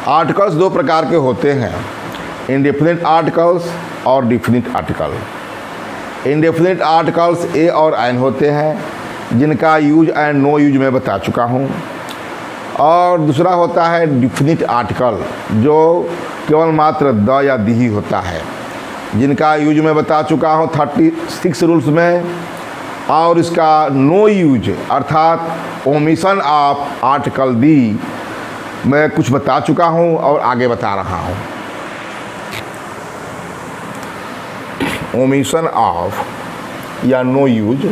Articles दो प्रकार के होते हैं, इंडेफिनिट आर्टिकल्स और definite article. Indefinite articles a और एन होते हैं जिनका यूज एंड नो यूज मैं बता चुका हूँ, और दूसरा होता है डिफिनिट आर्टिकल जो केवल मात्र द या दी ही होता है, जिनका यूज मैं बता चुका हूँ 36 रूल्स में, और इसका नो यूज अर्थात ओमिशन ऑफ आर्टिकल दी मैं कुछ बता चुका हूँ और आगे बता रहा हूँ। ओमिशन ऑफ या no use,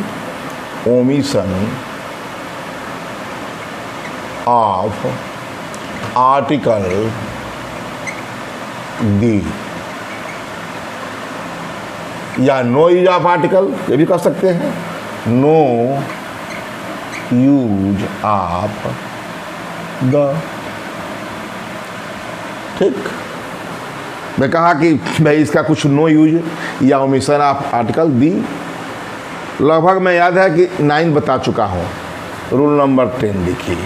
omission of article the या नो यूज ऑफ आर्टिकल, ये भी कर सकते हैं, नो यूज ऑफ द। ठीक, मैं कहा कि भाई इसका कुछ नो यूज या ओमिशन ऑफ आर्टिकल दी लगभग मैं याद है कि 9 बता चुका हूँ। रूल नंबर 10 देखिए,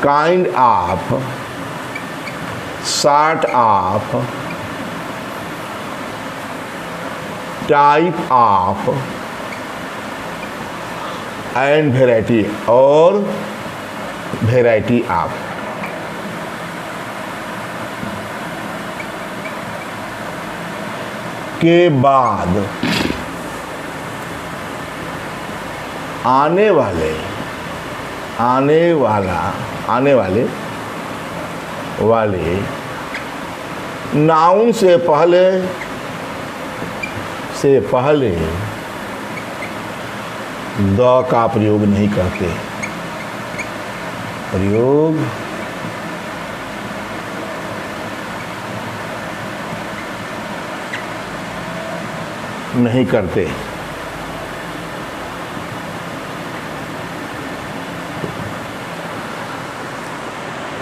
kind of, sort of, type of and variety और वेराइटी ऑफ। के बाद आने वाले नाउन से पहले द का प्रयोग नहीं करते, प्रयोग नहीं करते।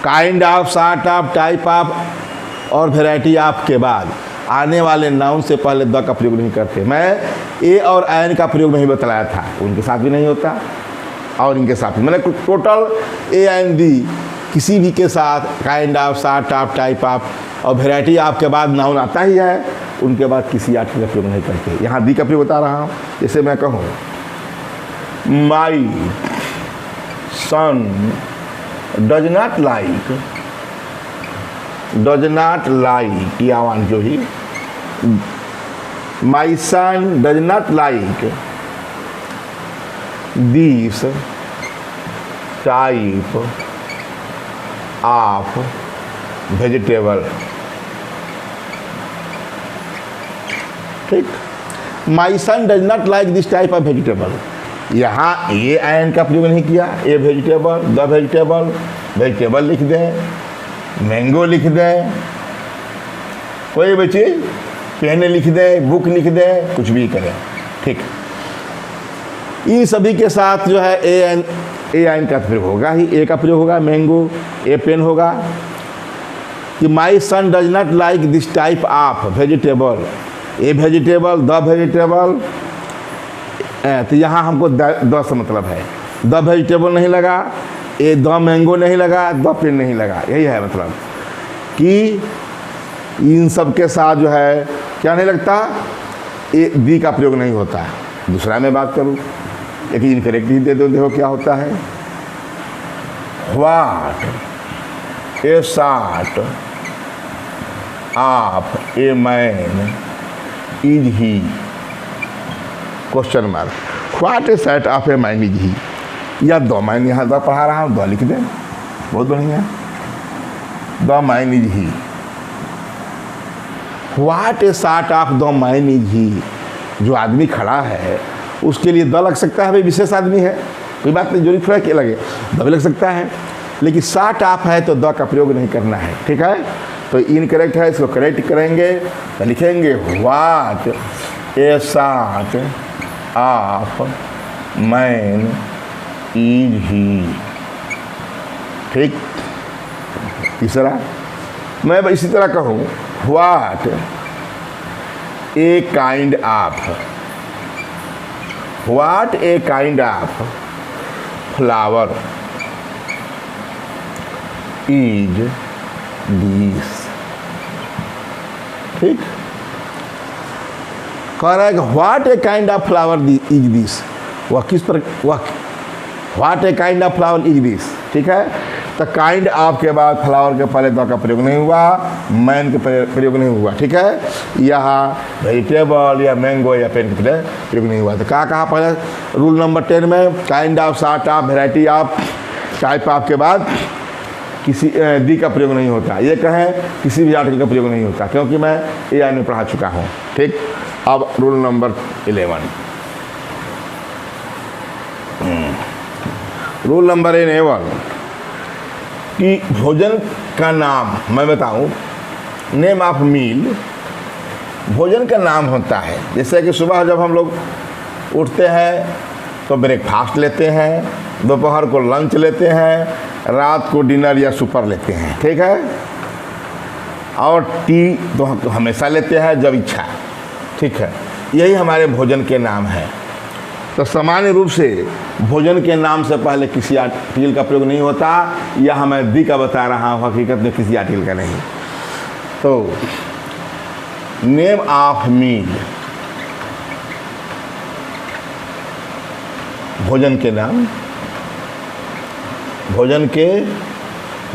Kind of, sort of, type of और वैरायटी ऑफ के बाद आने वाले नाउन से पहले द का प्रयोग नहीं करते। मैं ए और एन का प्रयोग नहीं बतलाया था, उनके साथ भी नहीं होता और इनके साथ भी, मैंने टोटल ए एन दी किसी भी के साथ kind of, sort of, type of और वैरायटी ऑफ के बाद नाउन आता ही है, उनके बाद किसी आर्टिकल का प्रयोग नहीं करते। यहाँ दी का प्रयोग बता रहा हूँ। जैसे मैं कहूँ my son does not like या वन जो ही, my son does not like this type of vegetable. ठीक, my son does not like this type of vegetable. यहाँ ए एन का प्रयोग नहीं किया, a vegetable, the vegetable, vegetable लिख दें, मैंगो लिख दें, कोई भी चीज़, पेन लिख दें, बुक लिख दें, कुछ भी करें। ठीक, इन सभी के साथ जो है ए एन का प्रयोग होगा ही, ए का प्रयोग होगा, मैंगो, ए पेन होगा। कि my son does not like this type of vegetable, a vegetable, the vegetable, तो यहाँ हमको द से मतलब है, द वेजिटेबल नहीं लगा, ए द मैंगो नहीं लगा, द पेन नहीं लगा, यही है मतलब कि इन सब के साथ जो है क्या नहीं लगता, ए दी का प्रयोग नहीं होता। दूसरा मैं बात करूँ, एक इनकरेक्ट ही दे दो, देखो क्या होता है। What a sort of a man is he, question mark. What A set of a man is he, या द मैन, यहाँ द पढ़ा रहा हूँ, द लिख दें, बहुत बढ़िया, the man is he. What a sort of the man is he, जो आदमी खड़ा है उसके लिए द लग सकता है, भाई विशेष आदमी है, कोई बात नहीं, जरूरी थोड़ा क्या लगे, द भी लग सकता है, लेकिन सॉर्ट ऑफ है तो द का प्रयोग नहीं करना है। ठीक है, तो इनकरेक्ट है, इसको करेक्ट करेंगे तो लिखेंगे what a sort of man is he. ठीक, तीसरा मैं इसी तरह कहूँ, what a kind of, what a kind of flower is this. ठीक, कह रहा है कि what a kind of flower is this, वह किस पर, वह what a kind of flower is this. ठीक है, तो काइंड ऑफ के बाद फ्लावर के पहले द का प्रयोग नहीं हुआ, मैन के प्रयोग नहीं हुआ। ठीक है, यहाँ वेजिटेबल या मैंगो या पेन के प्रयोग नहीं हुआ। तो कहा पहले रूल नंबर 10 में kind of, sort of, variety of, type of के बाद किसी दी का प्रयोग नहीं होता। ये कहें किसी भी आर्टिकल का प्रयोग नहीं होता, क्योंकि मैं AI में पढ़ा चुका हूँ। ठीक, अब रूल नंबर 11, रूल नंबर 11 कि भोजन का नाम मैं बताऊं, नेम ऑफ मील भोजन का नाम होता है। जैसे कि सुबह जब हम लोग उठते हैं तो ब्रेकफास्ट लेते हैं, दोपहर को लंच लेते हैं, रात को डिनर या सुपर लेते हैं। ठीक है, और टी तो हमेशा लेते हैं जब इच्छा। ठीक है, यही हमारे भोजन के नाम है। तो सामान्य रूप से भोजन के नाम से पहले किसी आर्टिकल का प्रयोग नहीं होता। यह मैं दी का बता रहा हूँ, हकीकत में किसी आर्टिकल का नहीं। तो नेम ऑफ मील भोजन के नाम, भोजन के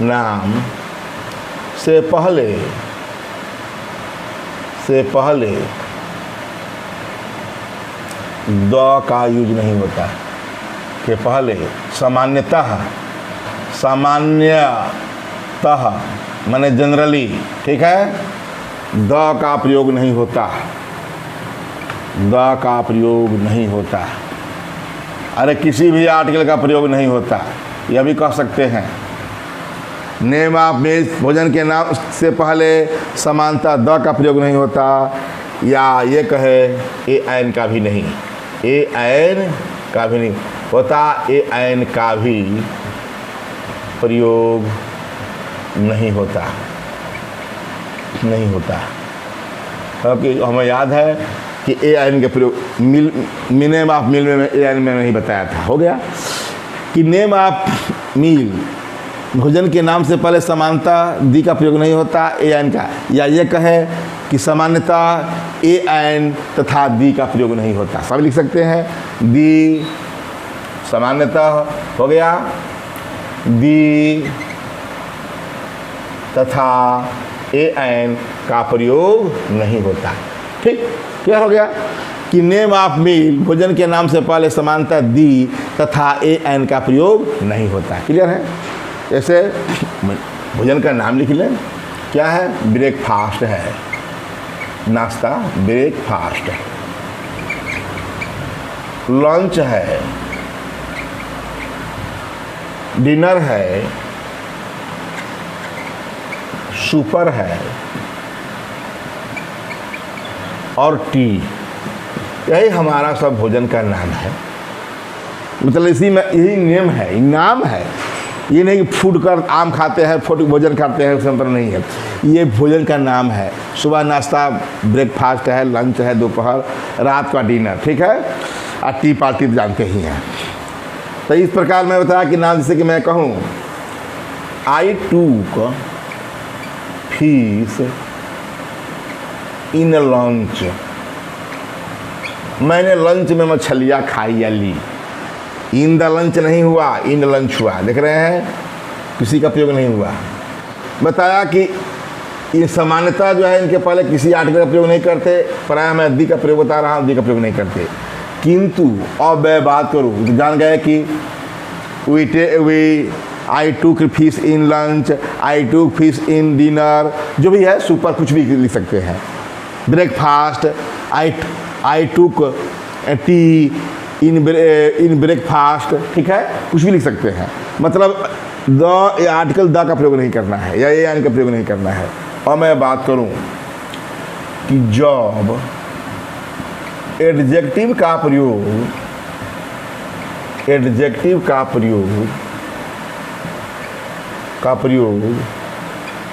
नाम से पहले द का यूज नहीं होता कि पहले सामान्यतः माने जनरली। ठीक है, द का प्रयोग नहीं होता, द का प्रयोग नहीं होता। अरे किसी भी आर्टिकल का प्रयोग नहीं होता, यह भी कह सकते हैं। नेम ऑफ मील भोजन के नाम से पहले समानता द का प्रयोग नहीं होता, या ये कहे AN का भी नहीं, AN का भी नहीं होता, AN का भी प्रयोग नहीं होता, नहीं होता। क्योंकि हमें याद है कि AN के प्रयोग नेम ऑफ मील में AN में नहीं बताया था। हो गया कि नेम ऑफ मील भोजन के नाम से पहले समानता दी का प्रयोग नहीं होता, AN का, या ये कहे कि सामान्यता AN तथा दी का प्रयोग नहीं होता। सब लिख सकते हैं, दी सामान्यता हो गया, दी तथा AN का प्रयोग नहीं होता। ठीक, क्या हो गया कि नेम ऑफ मील भोजन के नाम से पहले समानता दी तथा AN का प्रयोग नहीं होता। क्लियर है? जैसे भोजन का नाम लिख लें, क्या है, ब्रेकफास्ट है, नाश्ता ब्रेकफास्ट, लंच है, डिनर है, सुपर है और टी। यही हमारा सब भोजन का नाम है। मतलब इसी में यही नेम है, नाम है। ये नहीं कि फूड कर आम खाते हैं, फूड भोजन खाते हैं, उसमें अंतर नहीं है। ये भोजन का नाम है। सुबह नाश्ता ब्रेकफास्ट है, लंच है, दोपहर, रात का डिनर। ठीक है, और टी पार्टी तो जानते ही हैं। तो इस प्रकार मैं बताया कि नाम, जैसे कि मैं कहूँ आई टूक फिश इन लंच, मैंने लंच में मछलियाँ खाई या ली। इन द लंच नहीं हुआ, इन लंच हुआ। देख रहे हैं, किसी का प्रयोग नहीं हुआ। बताया कि ये सामान्यता जो है इनके पहले किसी आर्टिकल का प्रयोग नहीं करते, प्राय मैं दी का प्रयोग बता रहा हूँ, दी का प्रयोग नहीं करते। किंतु अब मैं बात करूँ तो जान गए कि आई टूक फिश इन लंच, आई टूक फिश इन डिनर, जो भी है सुपर कुछ भी लिख सकते हैं। ब्रेकफास्ट, आई टूक टी इन ब्रेकफास्ट। ठीक है, कुछ भी लिख सकते हैं। मतलब द आर्टिकल द का प्रयोग नहीं करना है, या AN का प्रयोग नहीं करना है। और मैं बात करूं कि जब एडजेक्टिव का प्रयोग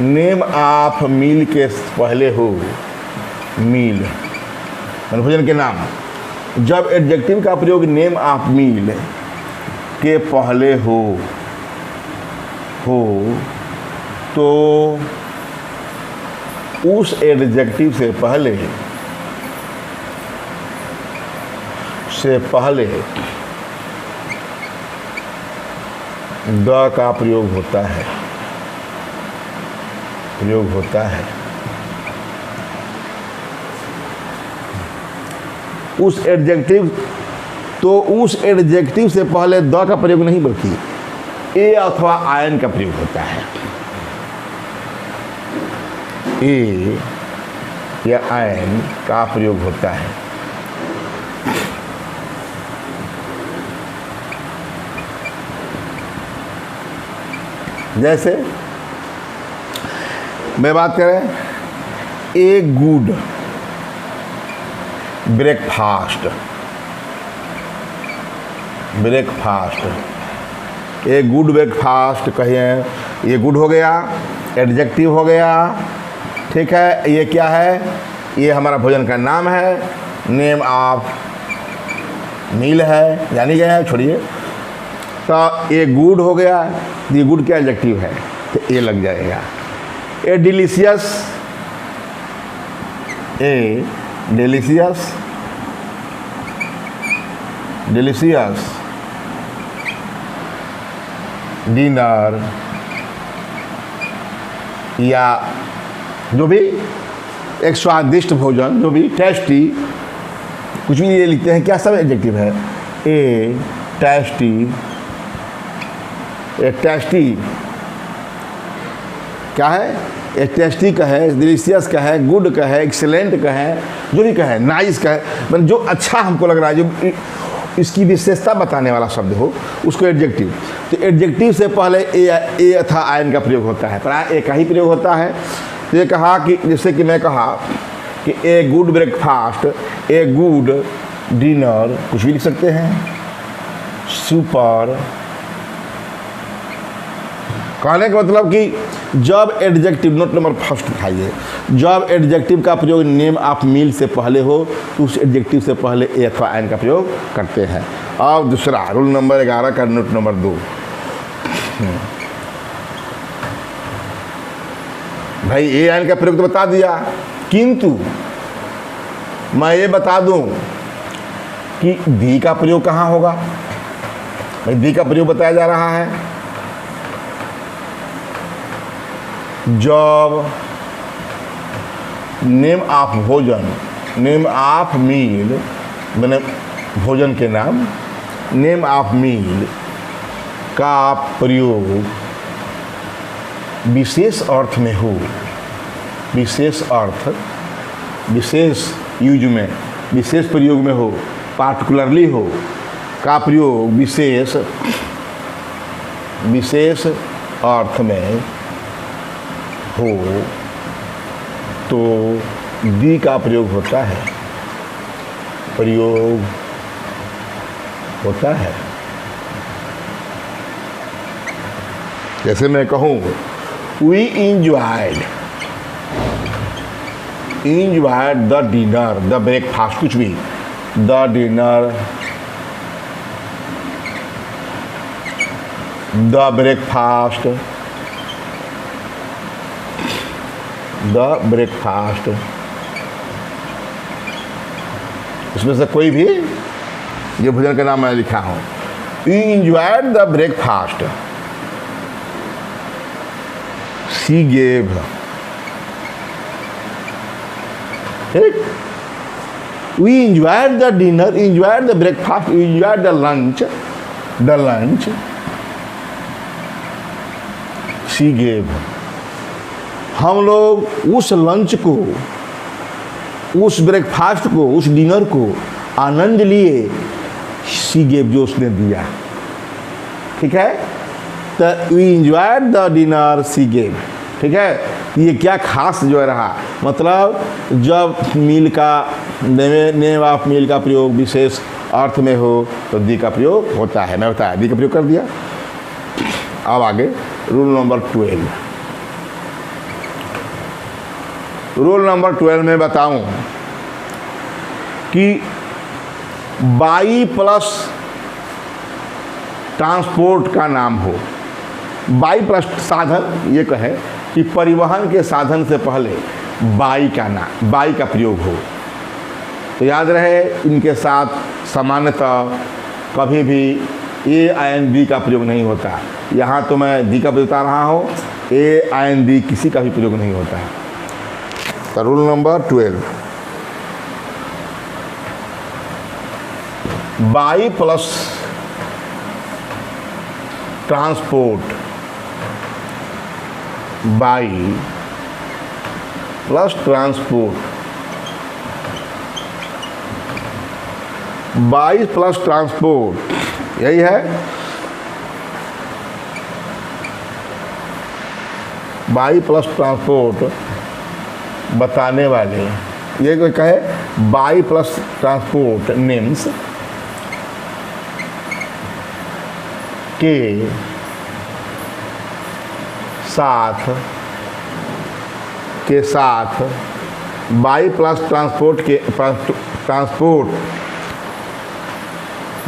नेम ऑफ मील के पहले हो, मील भोजन के नाम, जब एडजेक्टिव का प्रयोग नेम ऑफ मील के पहले हो तो उस एडजेक्टिव से पहले द का प्रयोग होता है, उस एडजेक्टिव से पहले द का प्रयोग नहीं बल्कि ए अथवा आयन का प्रयोग होता है। ए या आयन का प्रयोग होता है। जैसे मैं बात करें a good breakfast, a good breakfast कहिए, ये गुड हो गया, एडजेक्टिव हो गया, ठीक है। ये क्या है? ये हमारा भोजन का नाम है, नेम ऑफ मील है, जानी गए हैं, छोड़िए। तो ये गुड हो गया, ये गुड क्या एडजेक्टिव है, तो ये लग जाएगा। ए डिलीशियस, डिलीशियस डिनर, या जो भी एक स्वादिष्ट भोजन, जो भी टेस्टी, कुछ भी ये लिखते हैं, क्या सब एडजेक्टिव है। ए टेस्टी क्या है? एक टेस्टी का है, डिलीशियस का है, गुड का है, एक्सीलेंट का है, जो भी का है, नाइस का है, मतलब जो अच्छा हमको लग रहा है, जो इसकी विशेषता बताने वाला शब्द हो, उसको एडजेक्टिव। तो एडजेक्टिव से पहले ए अथा आयन का प्रयोग होता है, प्राय ए का ही प्रयोग होता है। तो ये कहा कि जैसे कि मैं कहा कि a good breakfast, a good dinner, कुछ भी लिख सकते हैं। सुपर, कहने का मतलब कि जब एडजेक्टिव, नोट नंबर फर्स्ट उठाइए, जब एडजेक्टिव का प्रयोग नेम ऑफ मील से पहले हो तो उस एडजेक्टिव से पहले ए अथवा आयन का प्रयोग करते हैं। अब दूसरा रूल नंबर 11 का नोट नंबर 2, भाई ए आयन का प्रयोग तो बता दिया, किंतु मैं ये बता दूं कि दी का प्रयोग कहाँ होगा। भाई दी का प्रयोग बताया जा रहा है जब नेम ऑफ भोजन, नेम ऑफ मील, मैंने भोजन के नाम, नेम ऑफ मील का प्रयोग विशेष अर्थ में हो, विशेष अर्थ, विशेष यूज में, विशेष प्रयोग में हो, पार्टिकुलरली हो, का प्रयोग विशेष अर्थ में हो तो दी का प्रयोग होता है, प्रयोग होता है। जैसे मैं कहूँ we enjoyed the dinner, the breakfast, कुछ भी, the dinner, the breakfast, the breakfast, इसमें से कोई भी जो भोजन का नाम मैं लिखा हूँ। We enjoyed the breakfast, she gave, ठीक। We enjoyed the dinner, enjoyed the breakfast, we enjoyed the lunch, she gave. हम लोग उस लंच को, उस ब्रेकफास्ट को, उस डिनर को आनंद लिए, शी गेव, जो उसने दिया, ठीक है। तो we enjoyed the dinner, she gave, ठीक है। ये क्या खास जो रहा, मतलब जब मील का, नेम ऑफ मील का प्रयोग विशेष अर्थ में हो तो दी का प्रयोग होता है। मैं बताया दी का प्रयोग कर दिया। अब आगे रूल नंबर 12, रूल नंबर 12 में बताऊं कि बाई प्लस ट्रांसपोर्ट का नाम हो, बाई प्लस साधन, ये कहे कि परिवहन के साधन से पहले बाई का प्रयोग हो। तो याद रहे इनके साथ सामान्यतः कभी भी AND का प्रयोग नहीं होता। यहाँ तो मैं दी का बता रहा हूँ, AND किसी का भी प्रयोग नहीं होता है। तो rule number 12, by plus transport, by plus transport, by plus transport यही है। बाई प्लस ट्रांसपोर्ट बताने वाले ये कोई कहे बाई प्लस ट्रांसपोर्ट मीन्स के साथ by plus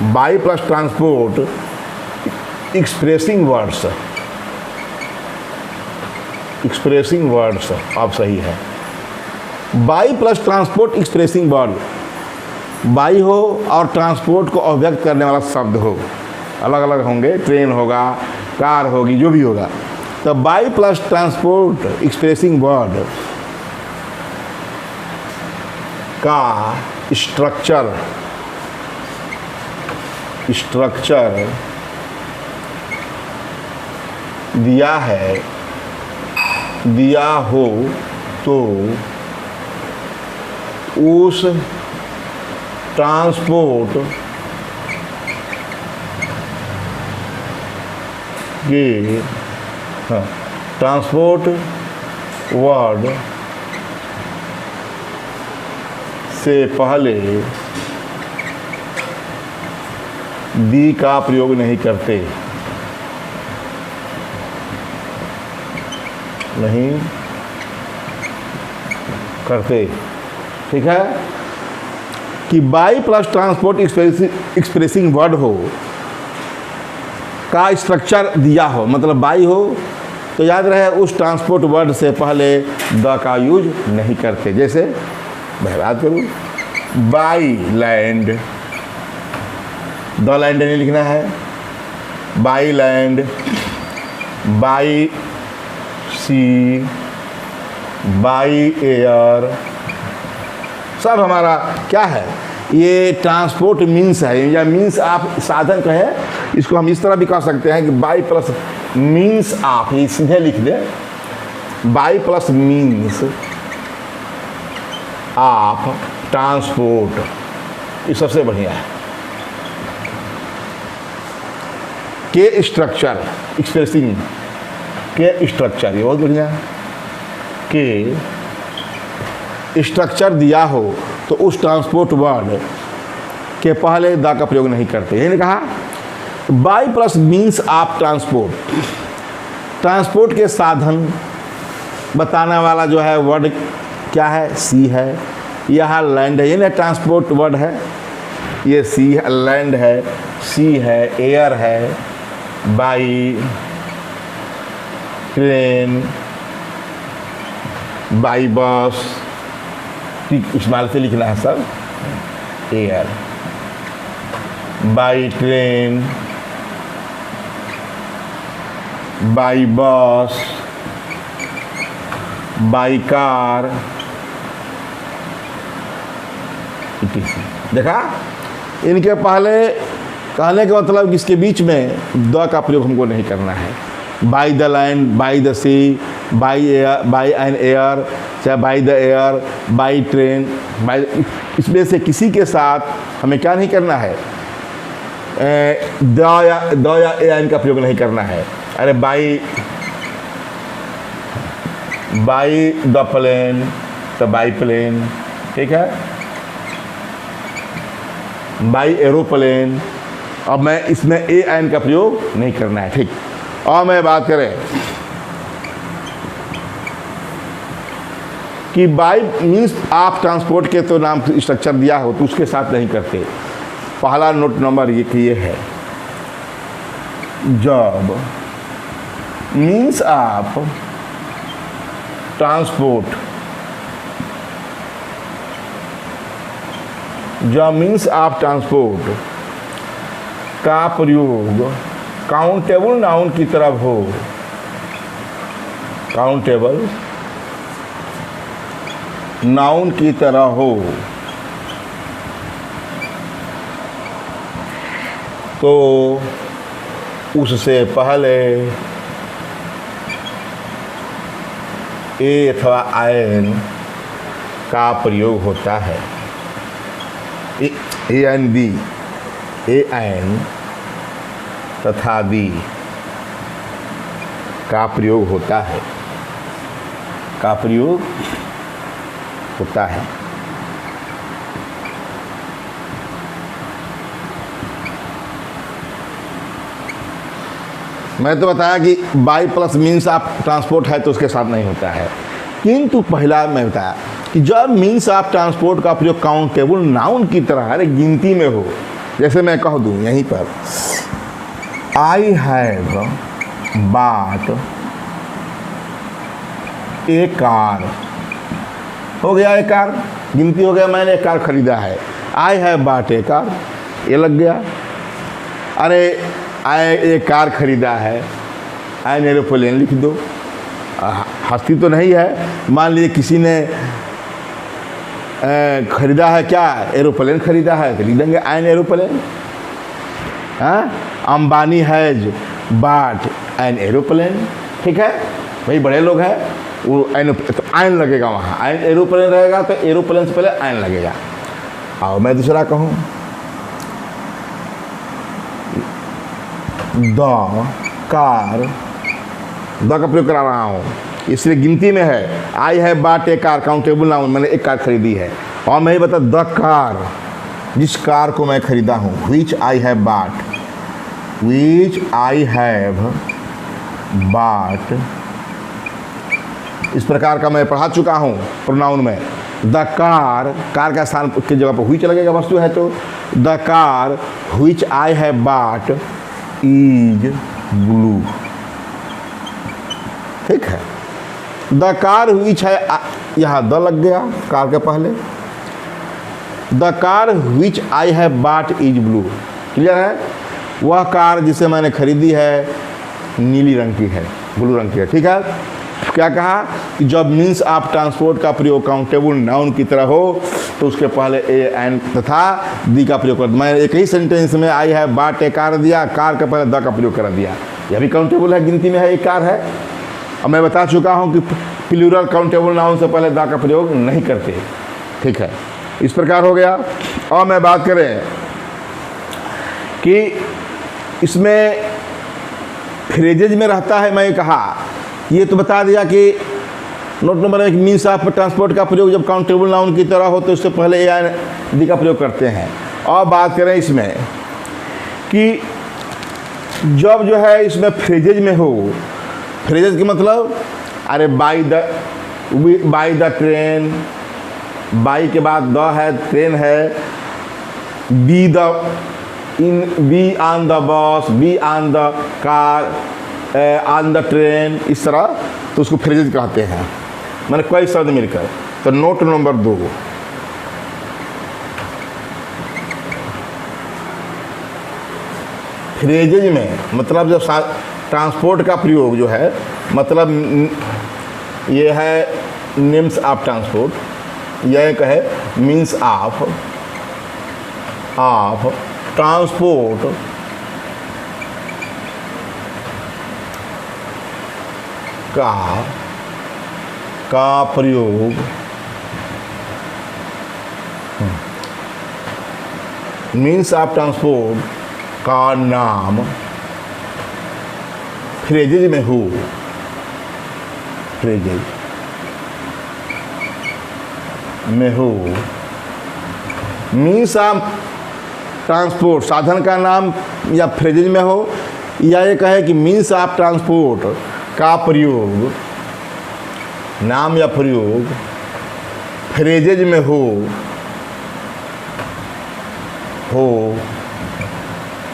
by plus transport expressing words अब सही है। By plus transport expressing word, by हो और ट्रांसपोर्ट को अभिव्यक्त करने वाला शब्द हो, अलग अलग होंगे, ट्रेन होगा, कार होगी, जो भी होगा। तो by plus transport expressing word का स्ट्रक्चर दिया हो तो उस ट्रांसपोर्ट के ट्रांसपोर्ट वर्ड से पहले दी का प्रयोग नहीं करते, ठीक है। कि by plus transport expressing word हो का स्ट्रक्चर दिया हो, मतलब बाई हो तो याद रहे उस ट्रांसपोर्ट वर्ड से पहले द का यूज नहीं करते। जैसे मैं बात करूँ बाई लैंड, द लैंड नहीं लिखना है, by land, by sea, by air, सब हमारा क्या है, ये ट्रांसपोर्ट मीन्स है, या मीन्स आप साधन कहें, इसको हम इस तरह भी कह सकते हैं कि बाई प्लस मीन्स आप, ये सीधे लिख दें, बाई प्लस मीन्स आप ट्रांसपोर्ट, ये सबसे बढ़िया है। के स्ट्रक्चर एक्सप्रेसिंग, के स्ट्रक्चर ये बहुत बढ़िया है। के स्ट्रक्चर दिया हो तो उस ट्रांसपोर्ट वर्ड के पहले द का प्रयोग नहीं करते। यही कहा बाई प्लस मीन्स आप ट्रांसपोर्ट के साधन बताने वाला जो है वर्ड क्या है, सी है। यहाँ लैंड है, ये ना ट्रांसपोर्ट वर्ड है, ये सी है, लैंड है, सी है, एयर है, बाई ट्रेन, बाई बस, इस्तेमाल से लिखना है सब, एयर, बाई ट्रेन, बाई बस, बाई कार, देखा। इनके पहले कहने का मतलब कि इसके बीच में द का प्रयोग हमको नहीं करना है। By the land, by the sea, by air, by an air, चाहे by the air, by train, by, इसमें से किसी के साथ हमें क्या नहीं करना है, द या एन का प्रयोग नहीं करना है। अरे बाई द प्लेन, तो बाई प्लेन, ठीक है, बाई एरोप्लेन। अब मैं इसमें ए एन का प्रयोग नहीं करना है, ठीक। और मैं बात करें कि बाई मीन्स आप ट्रांसपोर्ट के तो नाम स्ट्रक्चर दिया हो तो उसके साथ नहीं करते। पहला नोट नंबर ये है, जब मीन्स आप ट्रांसपोर्ट, जब मीन्स ऑफ ट्रांसपोर्ट का प्रयोग काउंटेबल नाउन की तरफ हो, काउंटेबल नाउन की तरह हो, तो उससे पहले ए अथवा आयन का प्रयोग होता है। A N B, A N तथा बी का प्रयोग होता है, का प्रयोग होता है। मैं तो बताया कि by plus means of transport है तो उसके साथ नहीं होता है, किंतु पहला मैं बताया कि जब मीन्स ऑफ ट्रांसपोर्ट का प्रयोग काउंटेबल नाउन की तरह अरे गिनती में हो, जैसे मैं कह दूं यहीं पर आई हैव बॉट ए कार, हो गया एक कार, गिनती हो गया, मैंने एक कार खरीदा है। आई हैव बॉट ए कार, ये लग गया। अरे आए एक कार खरीदा है, एन एरोप्लेन लिख दो, हस्ती तो नहीं है, मान लीजिए किसी ने खरीदा है, क्या एरोप्लेन खरीदा है तो लिख देंगे एन एरोप्लेन। हाँ, Ambani has bot an aeroplane, ठीक है भाई, बड़े लोग हैं वो एन तो एन लगेगा, वहाँ एन एरोप्लेन रहेगा तो एरोप्लेन से पहले एन लगेगा। और मैं दूसरा कहूँ द कार, द का प्रयोग करा रहा हूँ इसलिए गिनती में है। आई have bot A car, countable noun, मैंने एक कार खरीदी है। और मैं बता द कार, जिस कार को मैं खरीदा हूँ, which I have bought, which I have bought, इस प्रकार का मैं पढ़ा चुका हूँ प्रोनाउन में। द कार, कार का स्थान की जगह पर व्हिच लगेगा, वस्तु है तो the car which I have bot is blue, ठीक है। द कार विच है, यहाँ द लग गया कार के पहले। The car which I have bot is blue, clear है। वह कार जिसे मैंने खरीदी है नीली रंग की है, ब्लू रंग की है, ठीक है। क्या कहा कि जब मीन्स ऑफ ट्रांसपोर्ट का प्रयोग काउंटेबल नाउन की तरह हो तो उसके पहले ए एन तथा दी का प्रयोग कर। मैं एक ही सेंटेंस में आई है बॉट ए कार दिया, कार के पहले द का प्रयोग कर दिया, यह भी काउंटेबल है, गिनती में है, एक कार है। और मैं बता चुका हूँ कि प्लूरल काउंटेबल नाउन से पहले द का प्रयोग नहीं करते, ठीक है। इस प्रकार हो गया। और मैं बात करें कि इसमें फ्रेजेज में रहता है, मैं कहा ये तो बता दिया कि note number 1 means of transport का प्रयोग जब काउंटेबल नाउन की तरह हो तो उससे पहले ए एन डी का प्रयोग करते हैं। और बात करें इसमें कि जब जो है इसमें फ्रेजेज में हो, फ्रेजेज के मतलब अरे बाई द ट्रेन, बाई के बाद द है, ट्रेन है, be on the bus, be on the car, on the train, इस तरह तो उसको फ्रेजेज कहते हैं, मैंने कई शब्द मिलकर। तो नोट नंबर 2, फ्रेजेज में मतलब जब ट्रांसपोर्ट का प्रयोग जो है, मतलब ये है नेम्स ऑफ ट्रांसपोर्ट, यह कहे मीन्स ऑफ ट्रांसपोर्ट का प्रयोग मीन्स ऑफ ट्रांसपोर्ट का नाम फ्रेजेज में हो, फ्रेजेज में हो, मीन्स ऑफ ट्रांसपोर्ट साधन का नाम या फ्रेजेज में हो, या ये कहे कि मीन्स ऑफ ट्रांसपोर्ट का प्रयोग, नाम या प्रयोग फ्रेजेज में हो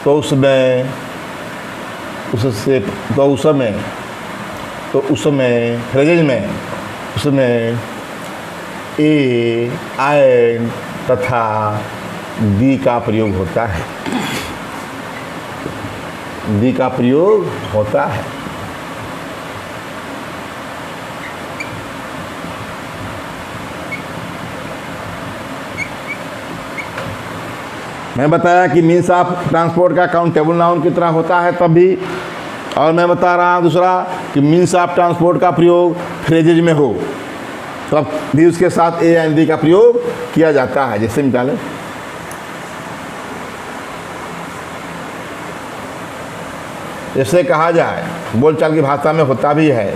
तो उसमें उसमें फ्रेजेज में उसमें ए, एन तथा दी का प्रयोग होता है। दी का प्रयोग होता है। मैं बताया कि मीन्स ऑफ ट्रांसपोर्ट का काउंटेबल नाउन की तरह होता है तब भी, और मैं बता रहा हूँ दूसरा कि मीन्स ऑफ ट्रांसपोर्ट का प्रयोग फ्रेजेज में हो तब भी उसके साथ ए एंड दी का प्रयोग किया जाता है। जैसे निकालें, जैसे कहा जाए बोलचाल की भाषा में होता भी है,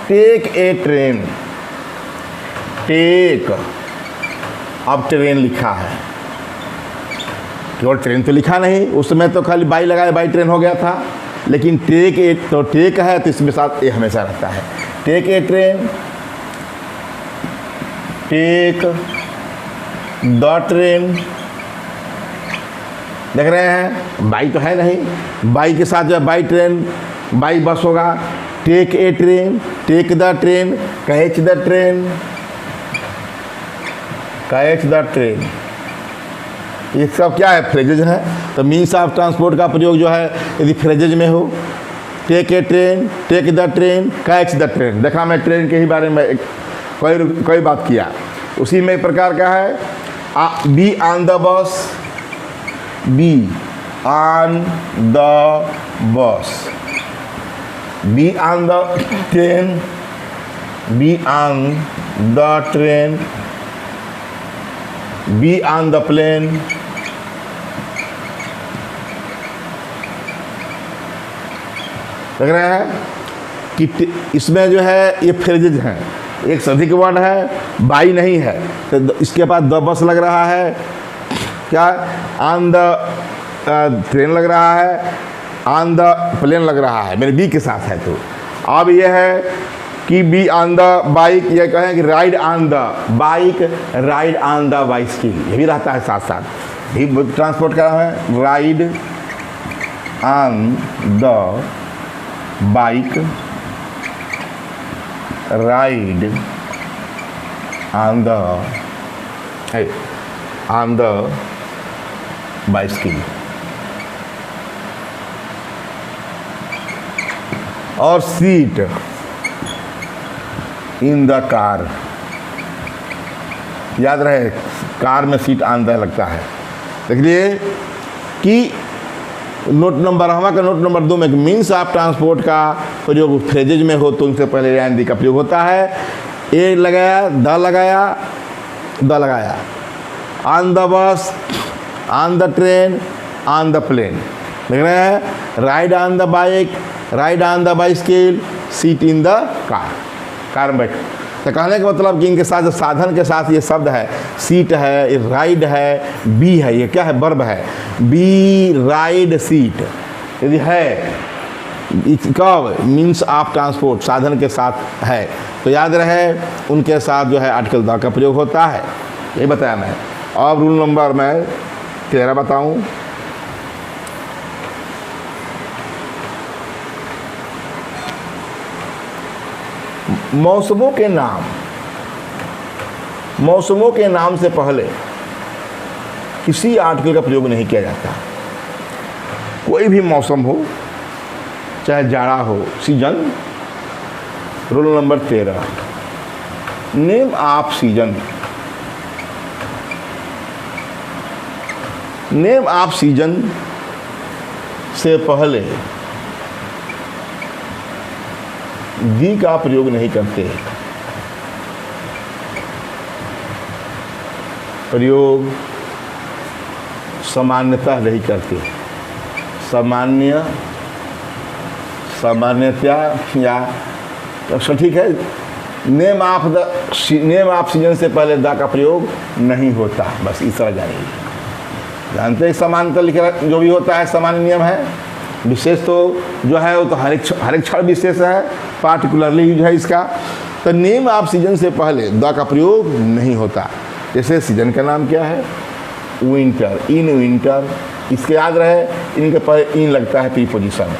टेक ए ट्रेन। टेक, अब ट्रेन लिखा है, केवल ट्रेन तो लिखा नहीं, उस समय तो खाली बाई लगाए बाई ट्रेन हो गया था, लेकिन टेक ए तो टेक है तो इसमें साथ ए हमेशा रहता है। Take a train, take the train. देख रहे हैं बाई तो है नहीं, बाई के साथ जो है बाई ट्रेन, बाई बस होगा। Take a train, take the train, catch the train, catch the train. ये सब क्या है? फ्रेजेज है। तो मीन्स ऑफ ट्रांसपोर्ट का प्रयोग जो है यदि फ्रेजेज में हो, take a train, take the train, catch the train. देखा मैं ट्रेन के ही बारे में कोई बात किया, उसी में एक प्रकार का है be on the bus, be on the bus, be on the train, be on the train, be on the plane. देख रहे हैं कि इसमें जो है ये फ्रेजेज हैं, एक सधिक वर्ड है, बाई नहीं है, तो इसके पास द बस लग रहा है, क्या ऑन द ट्रेन लग रहा है, ऑन द प्लेन लग रहा है, मेरे बी के साथ है। तो अब ये है कि बी ऑन द बाइक, ये कहें कि ride on the bike, ride on the bicycle, ये भी रहता है साथ साथ, भी ट्रांसपोर्ट का है। Ride on the bike, ride on the bicycle. और सीट इन द कार, याद रहे कार में सीट ऑन द लगता है। देखिए कि नोट नंबर हमारा नोट नंबर 2 में मीन्स ऑफ ट्रांसपोर्ट का प्रयोग फ्रेजेज में हो तो उनसे पहले एन दी का प्रयोग होता है। ए लगाया, द लगाया, द लगाया, on the bus, on the train, on the plane. देख रहे हैं ride on the bike, ride on the bicycle, seat in the car, car में बैठ। तो कहने का मतलब कि इनके साथ जो साधन के साथ ये शब्द है, सीट है, ये राइड है, बी है, ये क्या है? वर्ब है। बी राइड सीट यदि है कब मीन्स ऑफ ट्रांसपोर्ट साधन के साथ है तो याद रहे उनके साथ जो है आर्टिकल द का प्रयोग होता है। ये बताया मैं। अब रूल नंबर मैं 13 बताऊं। मौसमों के नाम, मौसमों के नाम से पहले किसी आर्टिकल का प्रयोग नहीं किया जाता। कोई भी मौसम हो, चाहे जाड़ा हो, season. Rule number 13, name off season. Name off season से पहले दी का प्रयोग नहीं करते। प्रयोग सामान्यतः नहीं करते। सामान्यतया या तो ठीक है। नेम ऑफ सीजन से पहले द का प्रयोग नहीं होता, बस इस तरह जानिए। जानते हैं समानता लिखा जो भी होता है सामान्य नियम है। विशेष तो जो है वो तो हर एक क्षण विशेष है, पार्टिकुलरली यूज है इसका। तो नेम ऑफ सीजन से पहले द का प्रयोग नहीं होता। जैसे सीजन का नाम क्या है? Winter, in winter. इसके याद रहे इनके पहले इन लगता है preposition.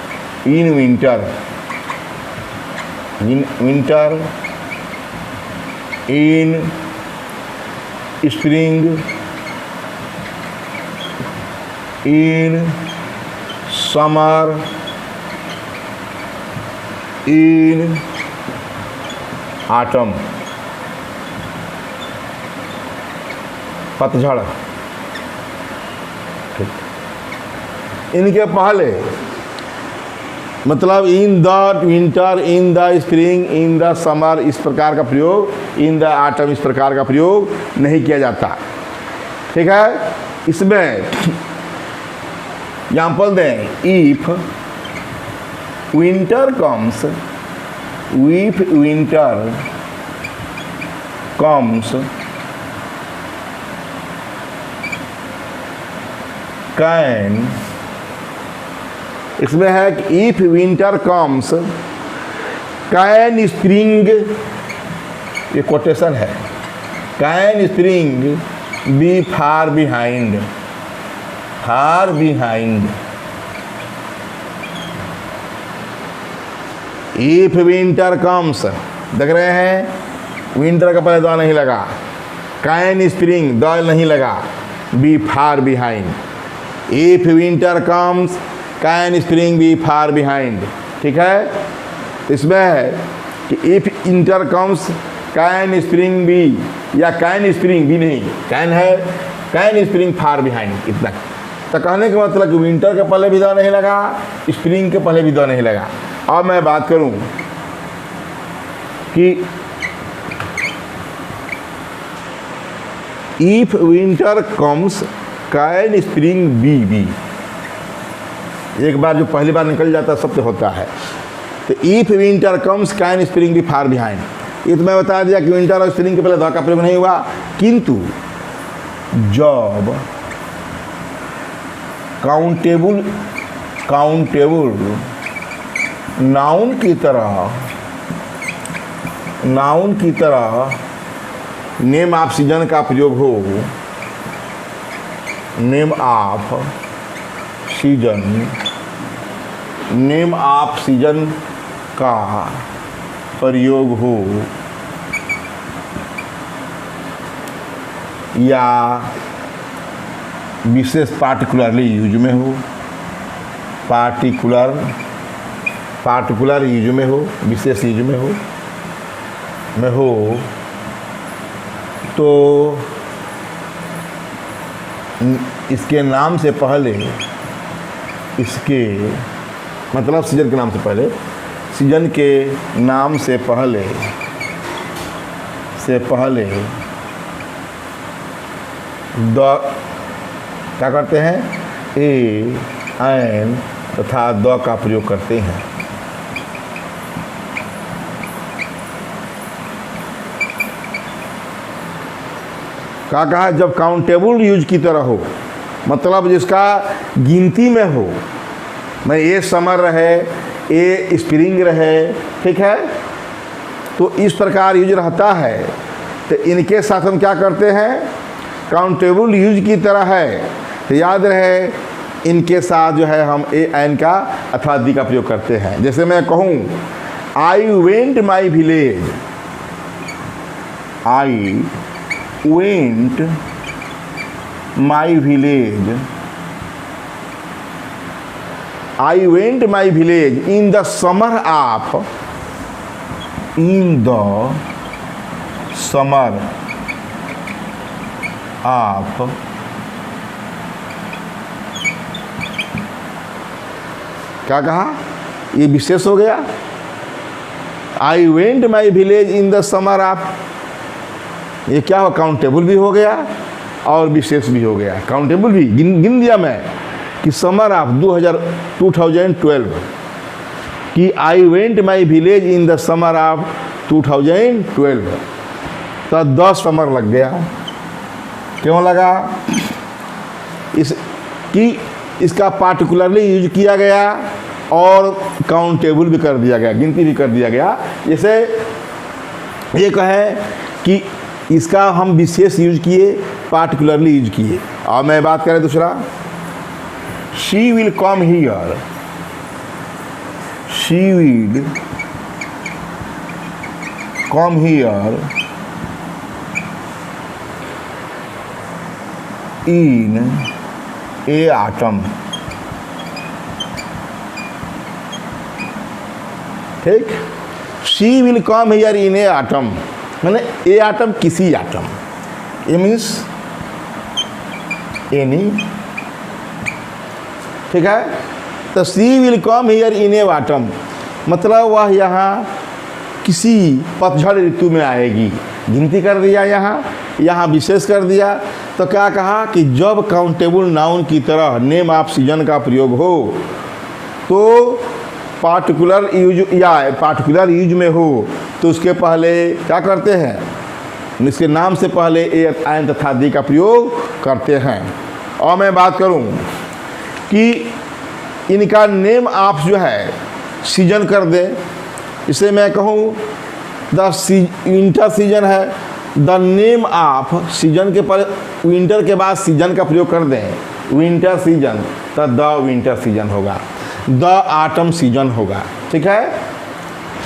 In winter, in winter, in spring, in summer, in autumn, पतझड़। ठीक, इनके पहले मतलब in the winter, in the spring, in the summer, इस प्रकार का प्रयोग, इन द ऑटम इस प्रकार का प्रयोग नहीं किया जाता। ठीक है, इसमें एग्जाम्पल दें, if winter comes, if winter comes can, इसमें है कि if winter comes can spring, ये कोटेशन है, can spring be far behind, far behind. If winter comes, देख रहे हैं विंटर का पहले द नहीं लगा, कैन स्प्रिंग द नहीं लगा, be far behind. If winter comes can spring be far behind. ठीक है, इसमें है कि if winter comes can spring be, या कैन स्प्रिंग बी नहीं, कैन है, कैन स्प्रिंग फार बिहाइंड, इतना। तो कहने का मतलब कि विंटर के पहले भी द नहीं लगा, स्प्रिंग के पहले भी द नहीं लगा। अब मैं बात करूं कि if winter comes can spring be, be एक बार जो पहली बार निकल जाता है सब तो होता है। तो if winter comes can spring be far behind, ये तो मैं बता दिया कि विंटर और स्प्रिंग के पहले द का प्रयोग नहीं हुआ, किंतु जब काउंटेबल, काउंटेबल नाउन की तरह, नाउन की तरह नेम ऑफ सीजन का प्रयोग हो, name off season, name off season का प्रयोग हो, या विशेष पार्टिकुलरली यूज में हो, पार्टिकुलर, पार्टिकुलर यूज में हो, विशेष यूज में हो तो इसके नाम से पहले, इसके मतलब सीजन के नाम से पहले, सीजन के नाम से पहले द क्या करते हैं, ए एन तथा द का प्रयोग करते हैं। क्या कहा, जब काउंटेबल यूज की तरह हो, मतलब जिसका गिनती में हो, मैं ए समर रहे, ए स्प्रिंग रहे, ठीक है, तो इस प्रकार यूज रहता है। तो इनके साथ हम क्या करते हैं, काउंटेबल यूज की तरह है, तो याद रहे इनके साथ जो है हम ए एन का अथवा दी का प्रयोग करते हैं। जैसे मैं कहूँ I went my village, I went my village, I went my village in the summer of, in the summer of क्या कहा, ये विशेष हो गया। I went my village in the summer of, ये क्या हो, काउंटेबल भी हो गया और विशेष भी हो गया। काउंटेबल भी गिन दिया मैं कि समर ऑफ 2012 कि I went my village in the summer of 2012, तो 10 समर लग गया। क्यों लगा, इसका पार्टिकुलरली यूज किया गया और काउंटेबल भी कर दिया गया, गिनती भी कर दिया गया। जैसे ये कहें कि इसका हम विशेष यूज किए, पार्टिकुलरली यूज किए। और मैं बात करें दूसरा, she will come here, she will come here in a autumn, ठीक। She will come here in a autumn, मैंने ए आटम किसी आटम, ए मीन्स एनी, ठीक है। तो she will come here in a autumn मतलब वह यहाँ किसी पतझड़ ऋतु में आएगी। गिनती कर दिया, यहाँ विशेष कर दिया। तो क्या कहा कि जब काउंटेबल नाउन की तरह नेम ऑफ सीजन का प्रयोग हो तो पार्टिकुलर यूज या पार्टिकुलर यूज में हो तो उसके पहले क्या करते हैं, इसके नाम से पहले ए आयन तथा दी का प्रयोग करते हैं। और मैं बात करूं कि इनका नेम ऑफ जो है सीजन कर दे, इसे मैं कहूं द विंटर सीजन है, द नेम ऑफ सीजन के पर विंटर के बाद सीजन का प्रयोग कर दें, विंटर सीजन, तो द विंटर सीजन होगा, द ऑटम सीजन होगा, ठीक है।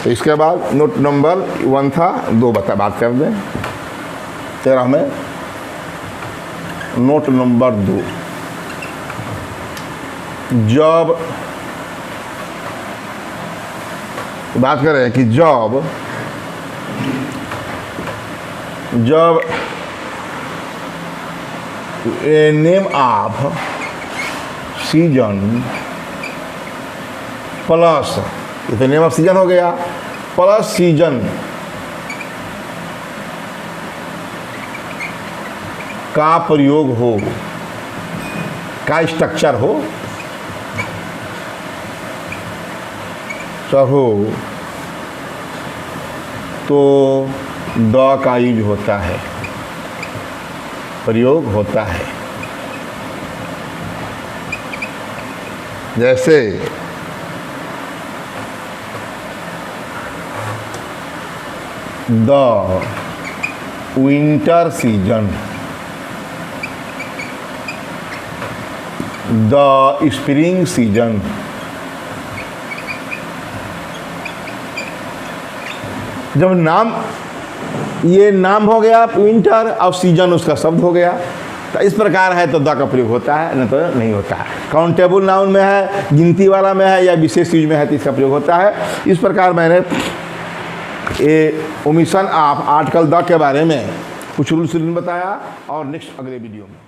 तो इसके बाद नोट नंबर 1 था, 2 बात कर दें। 13 में नोट नंबर 2, जब बात करें कि जब a name off season plus, ये तो नेम ऑफ सीजन हो गया, प्लस सीजन का प्रयोग हो, का स्ट्रक्चर हो, हो तो द का यूज होता है, प्रयोग होता है। जैसे the winter season, the spring season, जब नाम, ये नाम हो गया विंटर और सीजन उसका शब्द हो गया, तो इस प्रकार है तो द का प्रयोग होता है, नहीं तो नहीं होता है। काउंटेबल नाउन में है, गिनती वाला में है या विशेष यूज में है तो इसका प्रयोग होता है। इस प्रकार मैंने ये ओमिशन ऑफ आर्टिकल द के बारे में कुछ रूल्स बताया और नेक्स्ट अगले वीडियो में